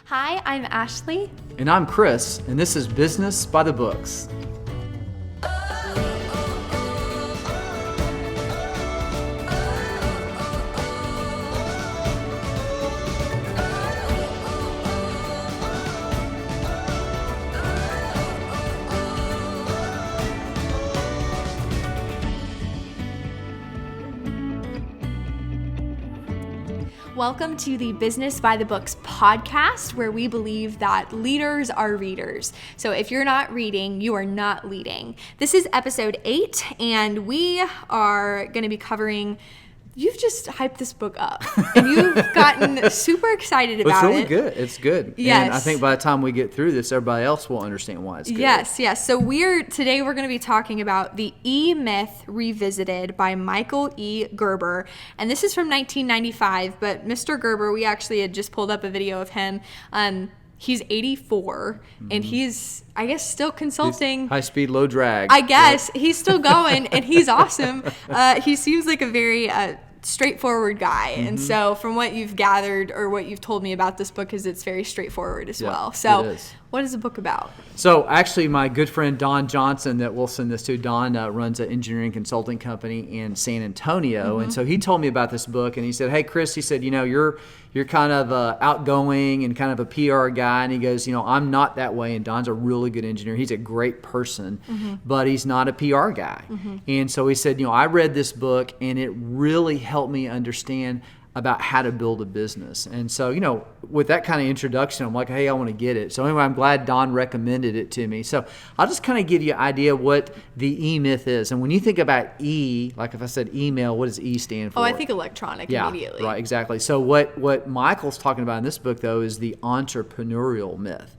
Hi, I'm Ashley. And I'm Chris, and this is Business by the Books. Welcome to the Business by the Books podcast, where we believe that leaders are readers. So if you're not reading, you are not leading. This is episode 8, and we are going to be covering... You've just hyped this book up, and you've gotten super excited about it. It's really good. It's good. Yes. And I think by the time we get through this, everybody else will understand why it's good. Yes. So today we're going to be talking about the E-Myth Revisited by Michael E. Gerber. And this is from 1995, but Mr. Gerber, we actually had just pulled up a video of him. He's 84, and he's, I guess, still consulting. High speed, low drag. I guess. Yep. He's still going, and he's awesome. He seems like a very straightforward guy. And so from what you've gathered or what you've told me about this book is it's very straightforward as well. So what is the book about? So actually my good friend Don Johnson that we'll send this to, Don runs an engineering consulting company in San Antonio. And so he told me about this book, and he said, hey, Chris, he said, you're kind of outgoing and kind of a PR guy. And he goes, I'm not that way. And Don's a really good engineer. He's a great person, but he's not a PR guy. And so he said, I read this book, and it really helped me understand about how to build a business. And so, with that kind of introduction, I'm like, hey, I want to get it. So anyway, I'm glad Don recommended it to me. So I'll just kind of give you an idea what the E-Myth is. And when you think about E, like if I said email, what does E stand for? Oh, I think electronic immediately. Right, exactly. So what Michael's talking about in this book, though, is the entrepreneurial myth.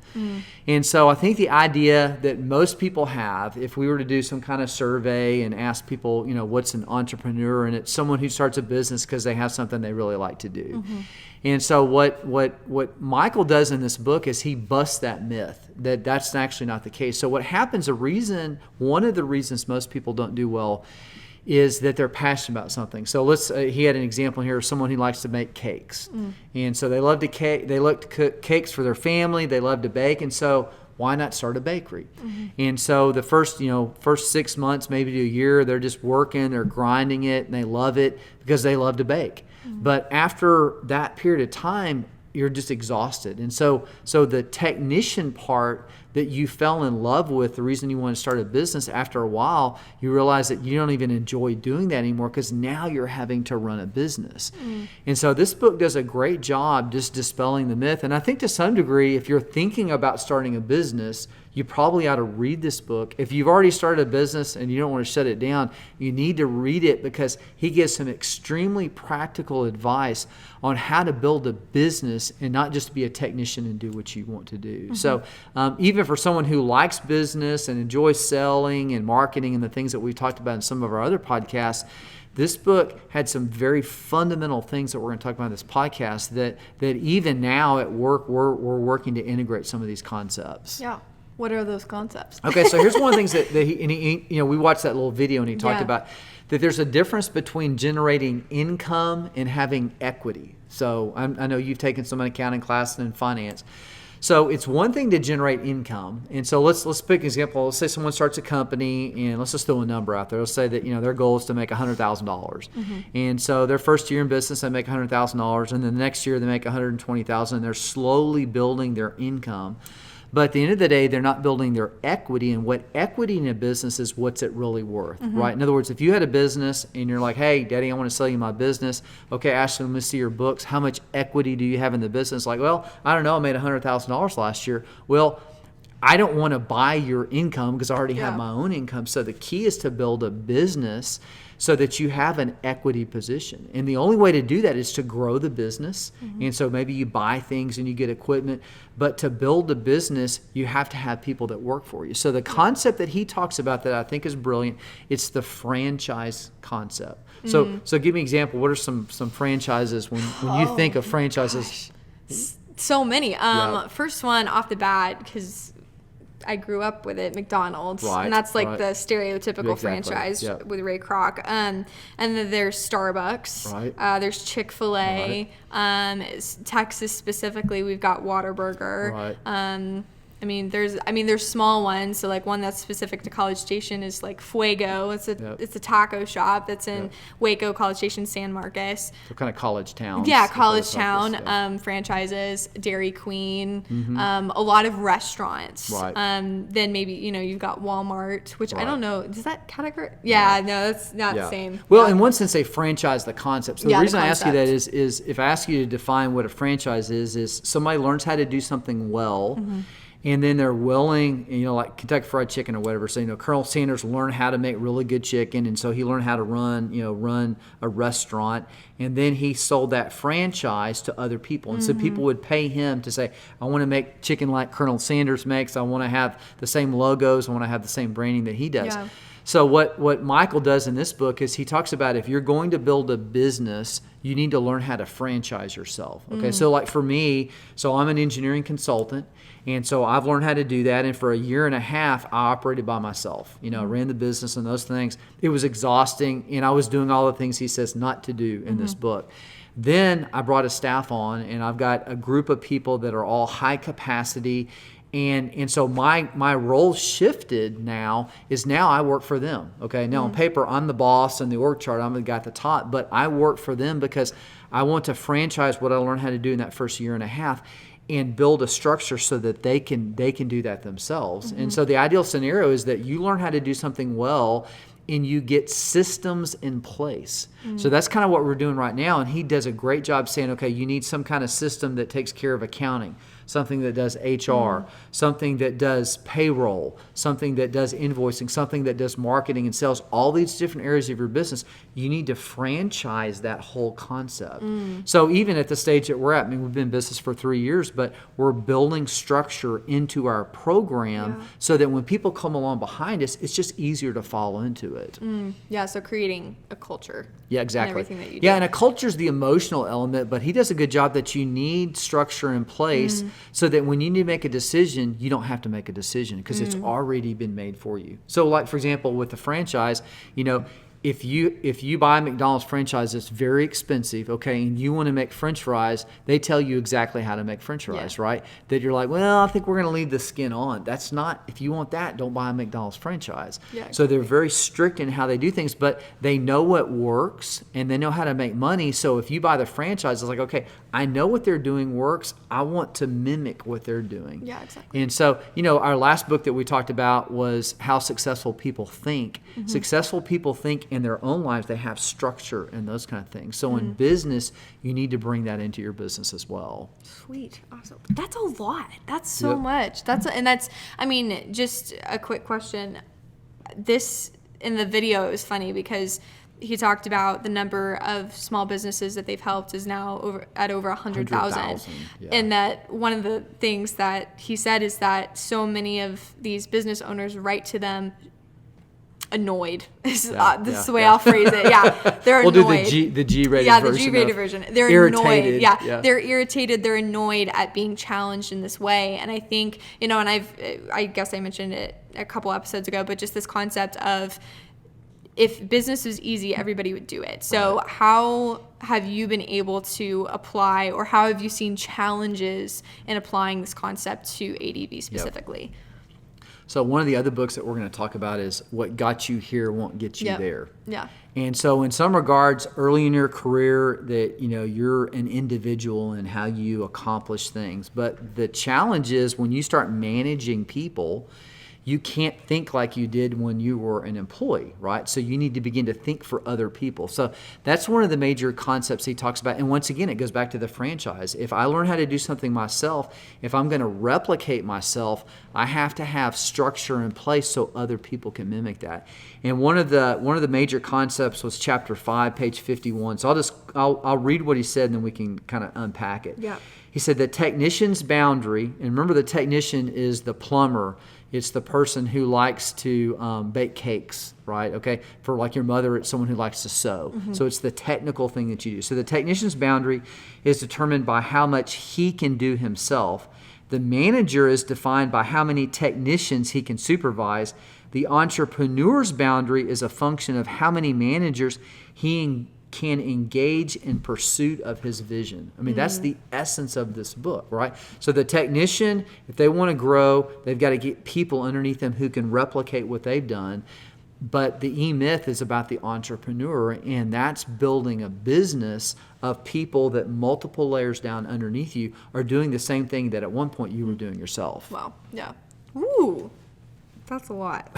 And so I think the idea that most people have, if we were to do some kind of survey and ask people, what's an entrepreneur, and it's someone who starts a business because they have something they really like to do. And so what Michael does in this book is he busts that myth that that's actually not the case. So what happens, one of the reasons most people don't do well is that they're passionate about something. So he had an example here of someone who likes to make cakes. And so they love to cook cakes for their family, they love to bake, and so why not start a bakery? And so the first 6 months, maybe to a year, they're just working, they're grinding it, and they love it because they love to bake. But after that period of time, you're just exhausted. And so the technician part that you fell in love with, the reason you want to start a business, after a while, you realize that you don't even enjoy doing that anymore because now you're having to run a business. And so this book does a great job just dispelling the myth. And I think to some degree, if you're thinking about starting a business, you probably ought to read this book. If you've already started a business and you don't want to shut it down, you need to read it because he gives some extremely practical advice on how to build a business and not just be a technician and do what you want to do. So even for someone who likes business and enjoys selling and marketing and the things that we've talked about in some of our other podcasts, this book had some very fundamental things that we're going to talk about in this podcast that even now at work, we're working to integrate some of these concepts. Yeah. What are those concepts? Okay, so here's one of the things that he we watched that little video and he talked about that there's a difference between generating income and having equity. So I know you've taken some accounting class and finance. So it's one thing to generate income. And so let's pick an example. Let's say someone starts a company, and let's just throw a number out there. Let's say that their goal is to make $100,000. And so their first year in business, they make $100,000, and then the next year they make $120,000, and they're slowly building their income. But at the end of the day, they're not building their equity, and what equity in a business is what's it really worth, right? In other words, if you had a business and you're like, hey, Daddy, I want to sell you my business. Okay, Ashley, let me see your books. How much equity do you have in the business? Like, well, I don't know, I made $100,000 last year. Well, I don't want to buy your income because I already have my own income. So the key is to build a business so that you have an equity position. And the only way to do that is to grow the business. And so maybe you buy things and you get equipment. But to build a business, you have to have people that work for you. So the concept that he talks about that I think is brilliant, it's the franchise concept. So give me an example. What are some franchises when you think of franchises? So many. First one off the bat, because I grew up with it, McDonald's. Right, and that's like right. the stereotypical Exactly, franchise yep. with Ray Kroc. And then there's Starbucks. Right. There's Chick-fil-A. Texas specifically, we've got Whataburger. Right. There's small ones. So like one that's specific to College Station is like Fuego. It's a taco shop that's in Waco, College Station, San Marcos. So kind of college towns. Yeah, college town franchises, Dairy Queen, a lot of restaurants. Right. Then maybe you've got Walmart, which I Right. don't know. Does that category? Yeah, no, that's not the same. Well, Yeah. in one sense, they franchise the concept. So the Yeah, the reason I ask you that concept. is if I ask you to define what a franchise is somebody learns how to do something well. And then they're willing, like Kentucky Fried Chicken or whatever. So, Colonel Sanders learned how to make really good chicken. And so he learned how to run a restaurant. And then he sold that franchise to other people. And so people would pay him to say, I want to make chicken like Colonel Sanders makes. I want to have the same logos. I want to have the same branding that he does. Yeah. So what Michael does in this book is he talks about if you're going to build a business, you need to learn how to franchise yourself. Okay, so like for me, I'm an engineering consultant, and so I've learned how to do that. And for a year and a half, I operated by myself. I ran the business and those things. It was exhausting, and I was doing all the things he says not to do in this book. Then I brought a staff on, and I've got a group of people that are all high capacity. And so my role shifted now I work for them. Okay. Now on paper, I'm the boss and the org chart, I'm the guy at the top, but I work for them because I want to franchise what I learned how to do in that first year and a half and build a structure so that they can do that themselves. And so the ideal scenario is that you learn how to do something well and you get systems in place. So that's kind of what we're doing right now. And he does a great job saying, okay, you need some kind of system that takes care of accounting, something that does HR, something that does payroll, something that does invoicing, something that does marketing and sales, all these different areas of your business. You need to franchise that whole concept. So even at the stage that we're at, we've been in business for 3 years, but we're building structure into our program so that when people come along behind us, it's just easier to follow into it. Yeah, so creating a culture. Yeah, exactly. And everything that you do. Yeah, and a culture is the emotional element, but he does a good job that you need structure in place so that when you need to make a decision, you don't have to make a decision because it's already been made for you. So like, for example, with the franchise, if you buy a McDonald's franchise that's very expensive, okay, and you want to make French fries, they tell you exactly how to make French fries, right? That you're like, well, I think we're going to leave the skin on. That's not, if you want that, don't buy a McDonald's franchise. Yeah, exactly. So they're very strict in how they do things, but they know what works and they know how to make money. So if you buy the franchise, it's like, okay, I know what they're doing works. I want to mimic what they're doing. Yeah, exactly. And so, our last book that we talked about was How Successful People Think. Successful people think in their own lives, they have structure and those kind of things. So in business, you need to bring that into your business as well. Sweet. Awesome. That's a lot. That's so much. Just a quick question. This, in the video, it was funny because he talked about the number of small businesses that they've helped is now over 100,000. Yeah. And that one of the things that he said is that so many of these business owners write to them annoyed. This is the way I'll phrase it. Yeah, they're annoyed. We'll do the G-rated version. Yeah, the G-rated version. They're irritated. Annoyed. Yeah, they're irritated. They're annoyed at being challenged in this way. And I think, and I guess I mentioned it a couple episodes ago, but just this concept of if business was easy, everybody would do it. So how have you been able to apply, or how have you seen challenges in applying this concept to ADV specifically? So one of the other books that we're going to talk about is What Got You Here Won't Get You There. Yeah. And so in some regards, early in your career, that you're an individual in how you accomplish things. But the challenge is when you start managing people, you can't think like you did when you were an employee, right? So you need to begin to think for other people. So that's one of the major concepts he talks about. And once again, it goes back to the franchise. If I learn how to do something myself, if I'm going to replicate myself, I have to have structure in place so other people can mimic that. And one of the major concepts was chapter 5, page 51. So I'll read what he said and then we can kind of unpack it. Yeah. He said the technician's boundary, and remember the technician is the plumber. It's the person who likes to bake cakes, right? Okay. For like your mother, it's someone who likes to sew. So it's the technical thing that you do. So the technician's boundary is determined by how much he can do himself. The manager is defined by how many technicians he can supervise. The entrepreneur's boundary is a function of how many managers he can engage in pursuit of his vision. I mean, that's the essence of this book, right? So the technician, if they want to grow, they've got to get people underneath them who can replicate what they've done. But the E-Myth is about the entrepreneur, and that's building a business of people that multiple layers down underneath you are doing the same thing that at one point you were doing yourself. Wow. Yeah. Ooh, that's a lot.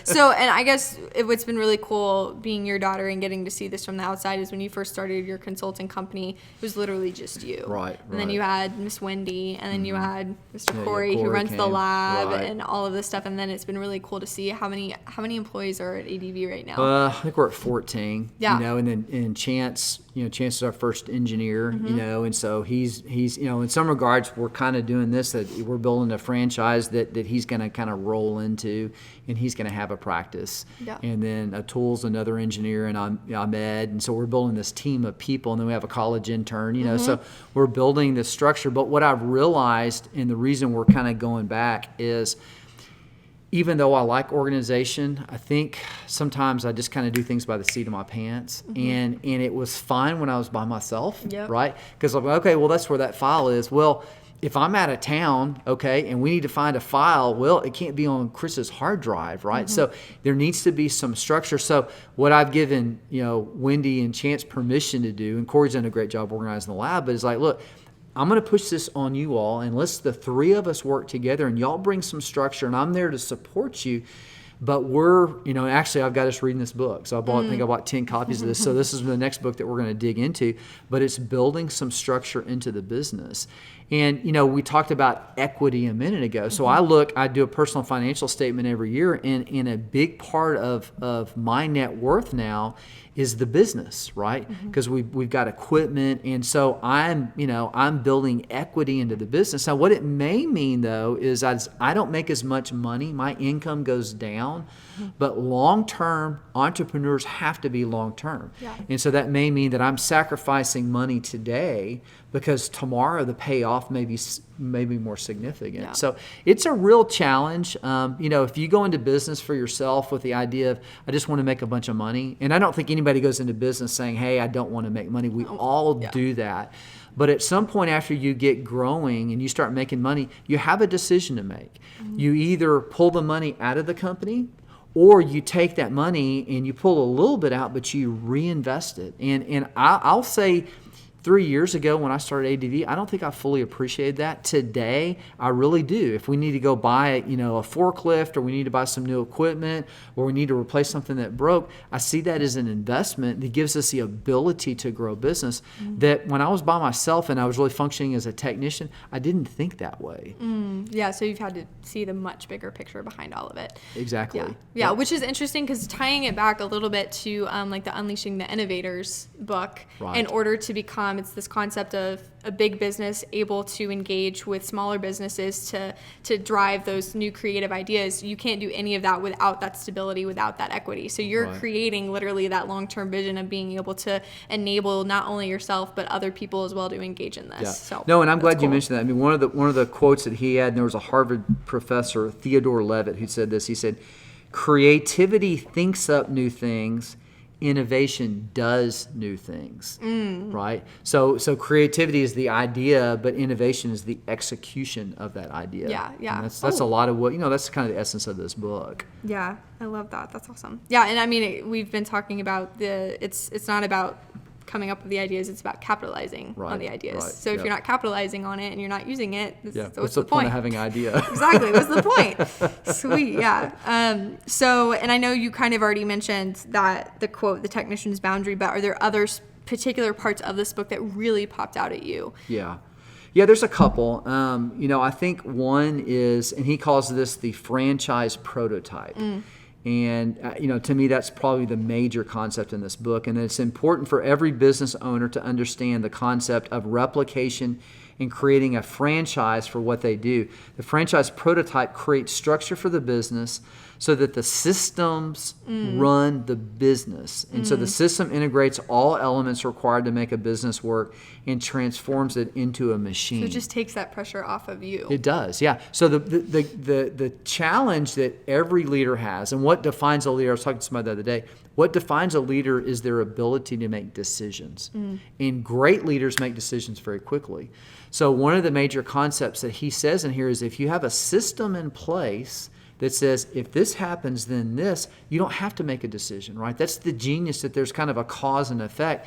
So, and I guess what's been really cool being your daughter and getting to see this from the outside is when you first started your consulting company, it was literally just you. Right. And then you had Miss Wendy, and then you had Mr. Corey who runs the lab and all of this stuff. And then it's been really cool to see how many employees are at ADV right now. I think we're at 14. Yeah. And then Chance, Chance is our first engineer, and so he's in some regards we're kind of doing this, that we're building a franchise that he's going to kind of roll into, and he's going to have a practice. Yeah. And then Atul's another engineer, and I'm Ed, and so we're building this team of people, and then we have a college intern, so we're building this structure. But what I've realized, and the reason we're kind of going back, is even though I like organization, I think sometimes I just kind of do things by the seat of my pants. And it was fine when I was by myself, right? Because I'm like, okay, well, that's where that file is. Well, if I'm out of town, okay, and we need to find a file, well, it can't be on Chris's hard drive, right? So there needs to be some structure. So what I've given, Wendy and Chance permission to do, and Corey's done a great job organizing the lab, but it's like, look, I'm going to push this on you all, and let's the three of us work together, and y'all bring some structure, and I'm there to support you. But we're, actually I've got us reading this book. So I think I bought 10 copies of this. So this is the next book that we're going to dig into. But it's building some structure into the business. And, we talked about equity a minute ago. So I do a personal financial statement every year. And a big part of my net worth now is the business, right? Because we've got equipment. And so I'm building equity into the business. Now, what it may mean, though, is I don't make as much money. My income goes down. But long-term, entrepreneurs have to be long-term. Yeah. And so that may mean that I'm sacrificing money today because tomorrow the payoff may be more significant. Yeah. So it's a real challenge. If you go into business for yourself with the idea of, I just want to make a bunch of money, and I don't think anybody goes into business saying, hey, I don't want to make money. We all do that. But at some point after you get growing and you start making money, you have a decision to make. You either pull the money out of the company, or you take that money and you pull a little bit out, but you reinvest it. And I'll say 3 years ago when I started ADV, I don't think I fully appreciated that. Today, I really do. If we need to go buy, a forklift, or we need to buy some new equipment, or we need to replace something that broke, I see that as an investment that gives us the ability to grow business. That when I was by myself and I was really functioning as a technician, I didn't think that way. Yeah, so you've had to see the much bigger picture behind all of it. Exactly. Yeah, which is interesting because tying it back a little bit to like the Unleashing the Innovators book, in order to become, it's this concept of a big business able to engage with smaller businesses to drive those new creative ideas. You can't do any of that without that stability, without that equity. So you're creating literally that long-term vision of being able to enable not only yourself but other people as well to engage in this. Yeah. So no, and I'm glad you mentioned that. I mean, one of the quotes that he had, and there was a Harvard professor, Theodore Levitt, who said this. He said, "Creativity thinks up new things. Innovation does new things." Right? So creativity is the idea, but innovation is the execution of that idea. Yeah. And that's a lot of what, that's kind of the essence of this book. Yeah, I love that. That's awesome. Yeah, and I mean, we've been talking about it's not about coming up with the ideas, it's about capitalizing on the ideas. Right. So if you're not capitalizing on it and you're not using it, what's the point of having an idea? Exactly. What's the point? Sweet. Yeah. So, and I know you kind of already mentioned that the quote, the technician's boundary, but are there other particular parts of this book that really popped out at you? Yeah, there's a couple. I think one is, and he calls this the franchise prototype. And, to me, that's probably the major concept in this book. And it's important for every business owner to understand the concept of replication and creating a franchise for what they do. The franchise prototype creates structure for the business so that the systems run the business. And so the system integrates all elements required to make a business work and transforms it into a machine. So it just takes that pressure off of you. It does, yeah. So the challenge that every leader has, and what defines a leader, I was talking to somebody the other day, what defines a leader is their ability to make decisions. And great leaders make decisions very quickly. So one of the major concepts that he says in here is if you have a system in place that says, if this happens, then this, you don't have to make a decision, right? That's the genius, that there's kind of a cause and effect.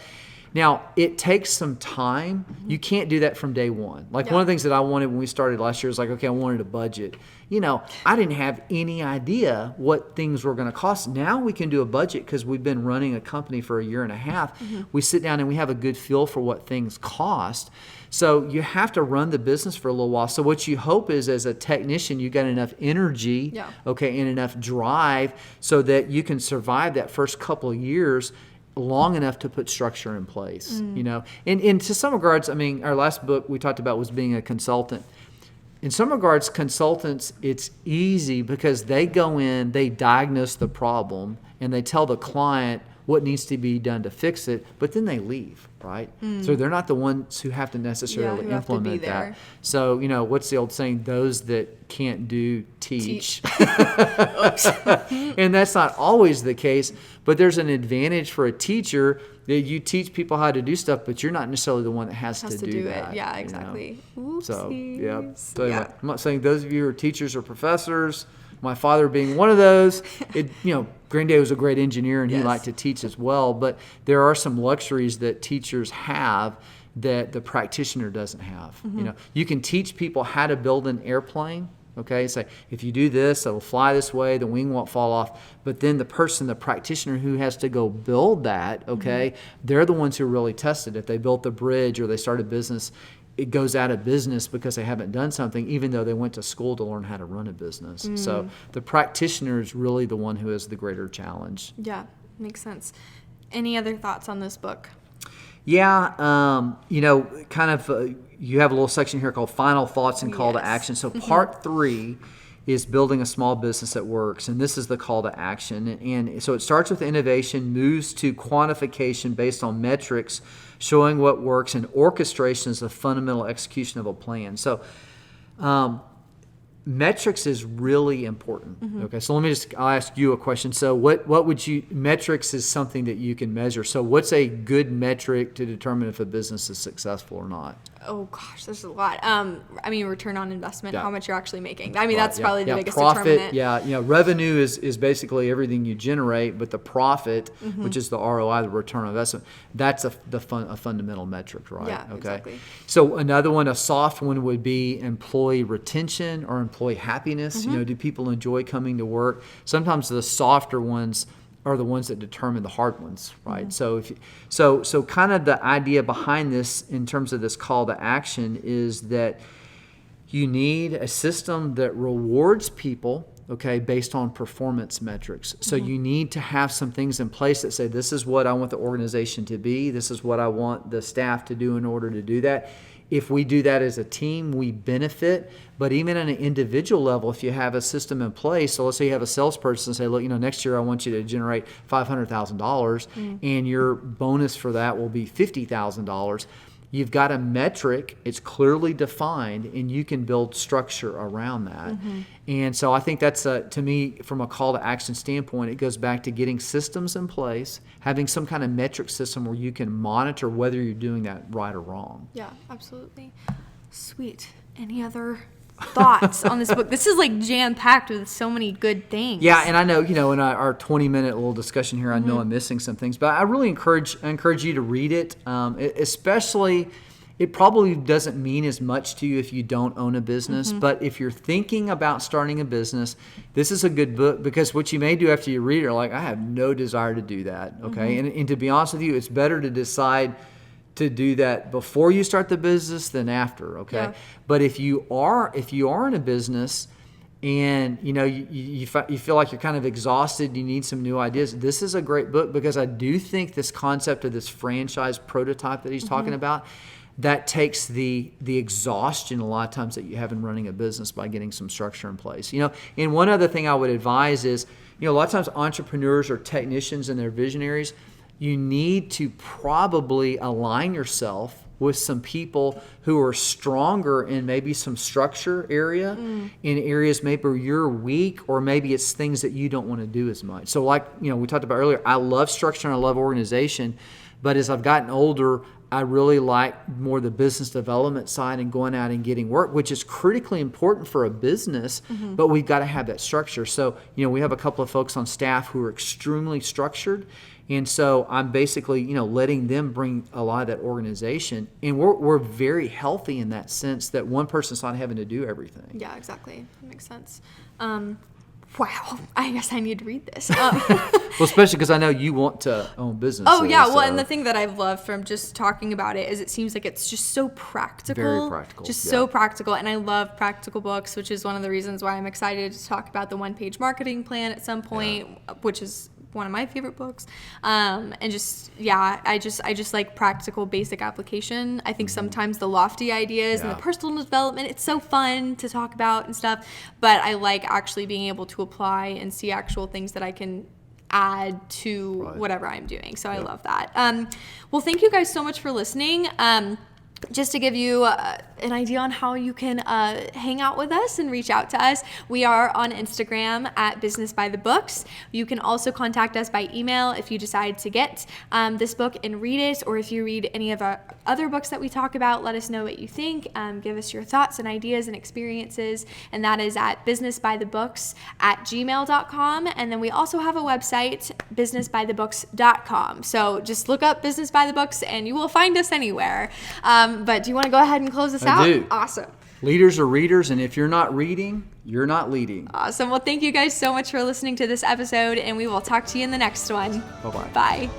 Now, it takes some time. You can't do that from day one. Like one of the things that I wanted when we started last year was like, okay, I wanted a budget. I didn't have any idea what things were going to cost. Now we can do a budget because we've been running a company for a year and a half. We sit down and we have a good feel for what things cost. So you have to run the business for a little while. So what you hope is, as a technician, you got enough energy, and enough drive so that you can survive that first couple of years long enough to put structure in place, And to some regards, our last book we talked about was being a consultant. In some regards, consultants, it's easy because they go in, they diagnose the problem, and they tell the client what needs to be done to fix it, but then they leave, right? So they're not the ones who have to necessarily implement that. So, what's the old saying? Those that can't do, teach. And that's not always the case, but there's an advantage for a teacher that you teach people how to do stuff, but you're not necessarily the one that has to do that. It. Yeah, exactly. So, anyway, I'm not saying those of you who are teachers or professors, my father being one of those, Granddad was a great engineer and he liked to teach as well, but there are some luxuries that teachers have that the practitioner doesn't have. You can teach people how to build an airplane. Okay, say if you do this, it'll fly this way, the wing won't fall off. But then the practitioner who has to go build that, they're the ones who really test it. If they built the bridge or they started a business, it goes out of business because they haven't done something, even though they went to school to learn how to run a business. So the practitioner is really the one who has the greater challenge. Yeah, makes sense. Any other thoughts on this book? Yeah, you have a little section here called Final Thoughts and Call to Action. So part 3 is building a small business that works, and this is the call to action. And so it starts with innovation, moves to quantification based on metrics, showing what works, and orchestration is the fundamental execution of a plan. So metrics is really important. Okay, so I'll ask you a question. So what would metrics is something that you can measure. So what's a good metric to determine if a business is successful or not? Oh gosh, there's a lot. Return on investment, how much you're actually making. That's probably the biggest determinant. Profit, revenue is basically everything you generate, but the profit, which is the ROI, the return on investment, that's a fundamental metric, right? Yeah, exactly. So another one, a soft one, would be employee retention or employee happiness. Do people enjoy coming to work? Sometimes the softer ones are the ones that determine the hard ones, right? So so kind of the idea behind this in terms of this call to action is that you need a system that rewards people, based on performance metrics. So you need to have some things in place that say, this is what I want the organization to be, this is what I want the staff to do in order to do that. If we do that as a team, we benefit. But even on an individual level, if you have a system in place, so let's say you have a salesperson and say, look, next year I want you to generate $500,000 and your bonus for that will be $50,000. You've got a metric, it's clearly defined, and you can build structure around that. And so I think that's, to me, from a call to action standpoint, it goes back to getting systems in place, having some kind of metric system where you can monitor whether you're doing that right or wrong. Yeah, absolutely. Sweet. Any other thoughts on this book? This is like jam-packed with so many good things. Yeah, and I know, in our 20-minute little discussion here, I know I'm missing some things, but I really encourage you to read it, especially. It probably doesn't mean as much to you if you don't own a business, but if you're thinking about starting a business, this is a good book, because what you may do after you read it are like, I have no desire to do that, okay? And to be honest with you, it's better to decide to do that before you start the business than after, okay? Yeah. But if you are in a business and you feel like you're kind of exhausted, you need some new ideas, this is a great book, because I do think this concept of this franchise prototype that he's talking about, that takes the exhaustion a lot of times that you have in running a business by getting some structure in place. And one other thing I would advise is, a lot of times entrepreneurs or technicians and their visionaries, you need to probably align yourself with some people who are stronger in maybe some structure area, in areas maybe where you're weak, or maybe it's things that you don't want to do as much. So like, we talked about earlier, I love structure and I love organization, but as I've gotten older, I really like more the business development side and going out and getting work, which is critically important for a business, but we've got to have that structure. So, we have a couple of folks on staff who are extremely structured. And so I'm basically, letting them bring a lot of that organization. And we're very healthy in that sense that one person's not having to do everything. Yeah, exactly. That makes sense. Wow, I guess I need to read this. Well, especially because I know you want to own business. Oh, yeah. Well, and the thing that I've loved from just talking about it is it seems like it's just so practical. Very practical. Just so practical. And I love practical books, which is one of the reasons why I'm excited to talk about the one-page marketing plan at some point, which is one of my favorite books. And just, I just like practical basic application. I think sometimes the lofty ideas and the personal development, it's so fun to talk about and stuff, but I like actually being able to apply and see actual things that I can add to whatever I'm doing. So I love that. Well, thank you guys so much for listening. Just to give you an idea on how you can hang out with us and reach out to us, we are on Instagram at Business by the Books. You can also contact us by email if you decide to get this book and read it, or if you read any of our other books that we talk about, let us know what you think. Give us your thoughts and ideas and experiences, and that is at businessbythebooks@gmail.com. And then we also have a website, businessbythebooks.com. So just look up Business by the Books and you will find us anywhere. But do you want to go ahead and close us out? I do. Awesome. Leaders are readers, and if you're not reading, you're not leading. Awesome. Well, thank you guys so much for listening to this episode, and we will talk to you in the next one. Bye-bye. Bye.